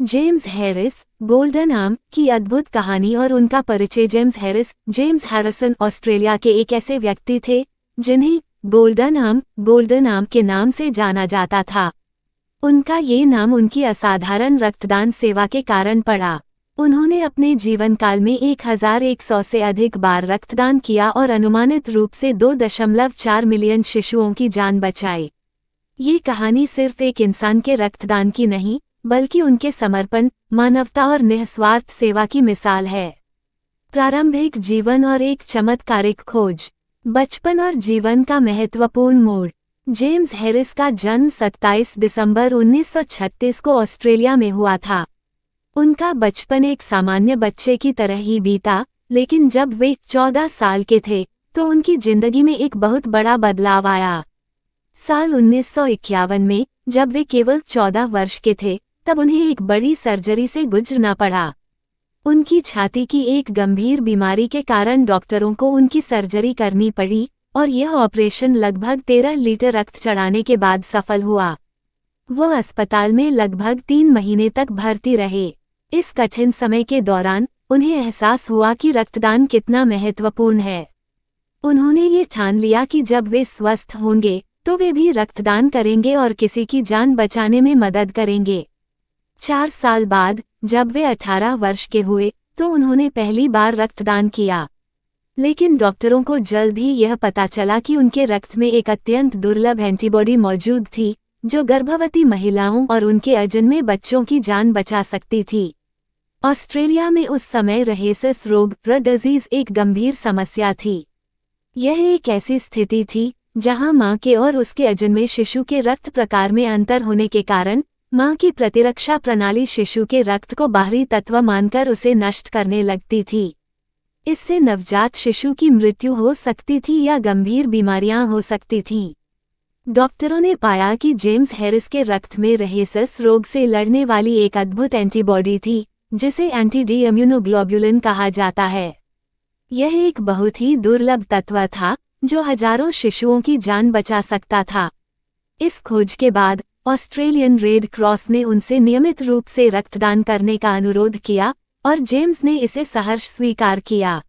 James Harris, golden arm की अद्भुत कहानी और उनका परिचय। जेम्स हैरिसन ऑस्ट्रेलिया के एक ऐसे व्यक्ति थे जिन्हें गोल्डन आर्म के नाम से जाना जाता था। उनका ये नाम उनकी असाधारण रक्तदान सेवा के कारण पड़ा। उन्होंने अपने जीवन काल में 1100 से अधिक बार रक्तदान किया और अनुमानित रूप से 2.4 मिलियन शिशुओं की जान बचाई। ये कहानी सिर्फ एक इंसान के रक्तदान की नहीं, बल्कि उनके समर्पण, मानवता और निस्वार्थ सेवा की मिसाल है। प्रारंभिक जीवन और एक चमत्कारिक खोज। बचपन और जीवन का महत्वपूर्ण मोड़। जेम्स हैरिस का जन्म 27 दिसंबर 1936 को ऑस्ट्रेलिया में हुआ था। उनका बचपन एक सामान्य बच्चे की तरह ही बीता, लेकिन जब वे 14 साल के थे तो उनकी जिंदगी में एक बहुत बड़ा बदलाव आया। साल 1951 में जब वे केवल 14 वर्ष के थे, तब उन्हें एक बड़ी सर्जरी से गुजरना पड़ा। उनकी छाती की एक गंभीर बीमारी के कारण डॉक्टरों को उनकी सर्जरी करनी पड़ी और यह ऑपरेशन लगभग 13 लीटर रक्त चढ़ाने के बाद सफल हुआ। वो अस्पताल में लगभग 3 महीने तक भर्ती रहे। इस कठिन समय के दौरान उन्हें एहसास हुआ कि रक्तदान कितना महत्वपूर्ण है। उन्होंने ये ठान लिया कि जब वे स्वस्थ होंगे तो वे भी रक्तदान करेंगे और किसी की जान बचाने में मदद करेंगे। 4 साल बाद जब वे 18 वर्ष के हुए तो उन्होंने पहली बार रक्तदान किया, लेकिन डॉक्टरों को जल्द ही यह पता चला कि उनके रक्त में एक अत्यंत दुर्लभ एंटीबॉडी मौजूद थी जो गर्भवती महिलाओं और उनके अजन्मे बच्चों की जान बचा सकती थी। ऑस्ट्रेलिया में उस समय रहीसस रोग डिजीज एक गंभीर समस्या थी। यह एक ऐसी स्थिति थी जहां मां के और उसके अजन्मे शिशु के रक्त प्रकार में अंतर होने के कारण मां की प्रतिरक्षा प्रणाली शिशु के रक्त को बाहरी तत्व मानकर उसे नष्ट करने लगती थी। इससे नवजात शिशु की मृत्यु हो सकती थी या गंभीर बीमारियां हो सकती थीं। डॉक्टरों ने पाया कि जेम्स हैरिस के रक्त में रहीसस रोग से लड़ने वाली एक अद्भुत एंटीबॉडी थी जिसे एंटी-डी इम्यूनोग्लोबुलिन कहा जाता है। यह एक बहुत ही दुर्लभ तत्व था जो हजारों शिशुओं की जान बचा सकता था। इस खोज के बाद ऑस्ट्रेलियन रेड क्रॉस ने उनसे नियमित रूप से रक्तदान करने का अनुरोध किया और जेम्स ने इसे सहर्ष स्वीकार किया।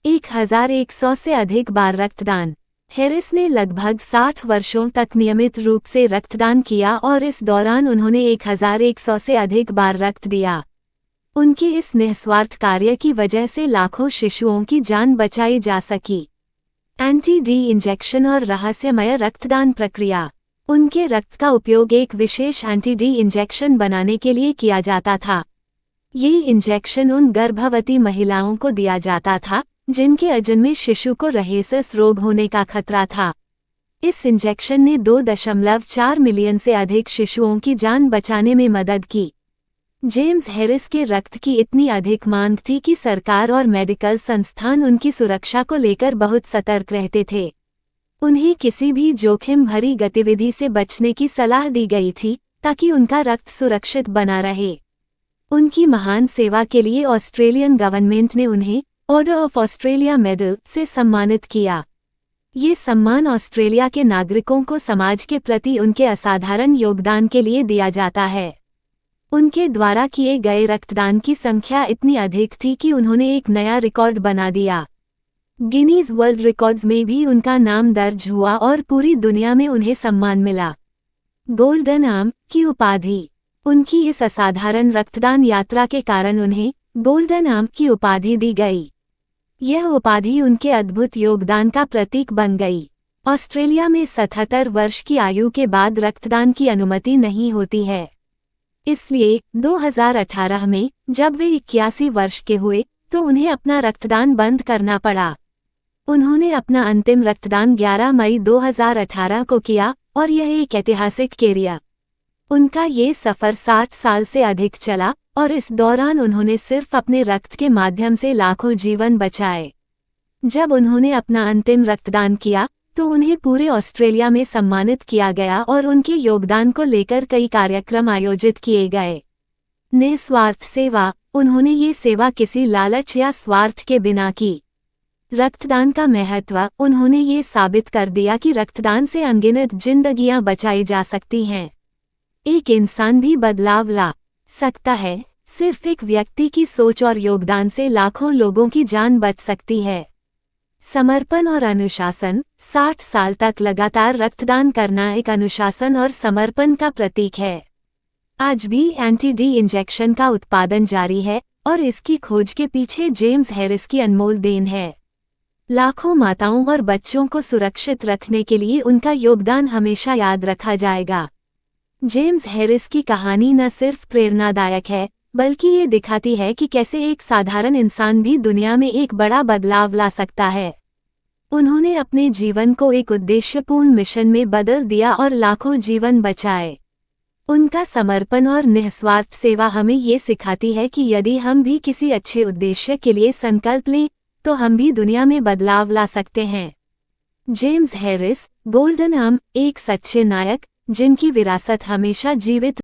1100 से अधिक बार रक्तदान। हैरिस ने लगभग 60 वर्षों तक नियमित रूप से रक्तदान किया और इस दौरान उन्होंने 1100 से अधिक बार रक्त दिया। उनके इस निस्वार्थ कार्य की वजह से लाखों शिशुओं की जान बचाई जा सकी। एंटी-डी इंजेक्शन और रहस्यमय रक्तदान प्रक्रिया। उनके रक्त का उपयोग एक विशेष एंटी-डी इंजेक्शन बनाने के लिए किया जाता था। ये इंजेक्शन उन गर्भवती महिलाओं को दिया जाता था जिनके अजन्मे शिशु को रहीसस रोग होने का खतरा था। इस इंजेक्शन ने 2.4 मिलियन से अधिक शिशुओं की जान बचाने में मदद की। जेम्स हैरिस के रक्त की इतनी अधिक मांग थी कि सरकार और मेडिकल संस्थान उनकी सुरक्षा को लेकर बहुत सतर्क रहते थे। उन्हें किसी भी जोखिम भरी गतिविधि से बचने की सलाह दी गई थी ताकि उनका रक्त सुरक्षित बना रहे। उनकी महान सेवा के लिए ऑस्ट्रेलियन गवर्नमेंट ने उन्हें ऑर्डर ऑफ ऑस्ट्रेलिया मेडल से सम्मानित किया। ये सम्मान ऑस्ट्रेलिया के नागरिकों को समाज के प्रति उनके असाधारण योगदान के लिए दिया जाता है। उनके द्वारा किए गए रक्तदान की संख्या इतनी अधिक थी कि उन्होंने एक नया रिकॉर्ड बना दिया। गिनीज वर्ल्ड रिकॉर्ड्स में भी उनका नाम दर्ज हुआ और पूरी दुनिया में उन्हें सम्मान मिला। गोल्डन आर्म की उपाधि। उनकी इस असाधारण रक्तदान यात्रा के कारण उन्हें गोल्डन आर्म की उपाधि दी गई। यह उपाधि उनके अद्भुत योगदान का प्रतीक बन गई। ऑस्ट्रेलिया में 77 वर्ष की आयु के बाद रक्तदान की अनुमति नहीं होती है। इसलिए 2018 में जब वे 81 वर्ष के हुए तो उन्हें अपना रक्तदान बंद करना पड़ा। उन्होंने अपना अंतिम रक्तदान 11 मई 2018 को किया और यह एक ऐतिहासिक कैरियर। उनका ये सफ़र 60 साल से अधिक चला और इस दौरान उन्होंने सिर्फ अपने रक्त के माध्यम से लाखों जीवन बचाए। जब उन्होंने अपना अंतिम रक्तदान किया तो उन्हें पूरे ऑस्ट्रेलिया में सम्मानित किया गया और उनके योगदान को लेकर कई कार्यक्रम आयोजित किए गए। निस्वार्थ सेवा। उन्होंने ये सेवा किसी लालच या स्वार्थ के बिना की। रक्तदान का महत्व। उन्होंने ये साबित कर दिया कि रक्तदान से अनगिनत जिंदगियां बचाई जा सकती हैं। एक इंसान भी बदलाव ला सकता है। सिर्फ एक व्यक्ति की सोच और योगदान से लाखों लोगों की जान बच सकती है। समर्पण और अनुशासन। 60 साल तक लगातार रक्तदान करना एक अनुशासन और समर्पण का प्रतीक है। आज भी एंटी-डी इंजेक्शन का उत्पादन जारी है और इसकी खोज के पीछे जेम्स हैरिस की अनमोल देन है। लाखों माताओं और बच्चों को सुरक्षित रखने के लिए उनका योगदान हमेशा याद रखा जाएगा। जेम्स हैरिस की कहानी न सिर्फ प्रेरणादायक है, बल्कि ये दिखाती है कि कैसे एक साधारण इंसान भी दुनिया में एक बड़ा बदलाव ला सकता है। उन्होंने अपने जीवन को एक उद्देश्यपूर्ण मिशन में बदल दिया और लाखों जीवन बचाए। उनका समर्पण और निस्वार्थ सेवा हमें ये सिखाती है कि यदि हम भी किसी अच्छे उद्देश्य के लिए संकल्प लें, तो हम भी दुनिया में बदलाव ला सकते हैं। जेम्स हैरिस, गोल्डन आर्म, एक सच्चे नायक जिनकी विरासत हमेशा जीवित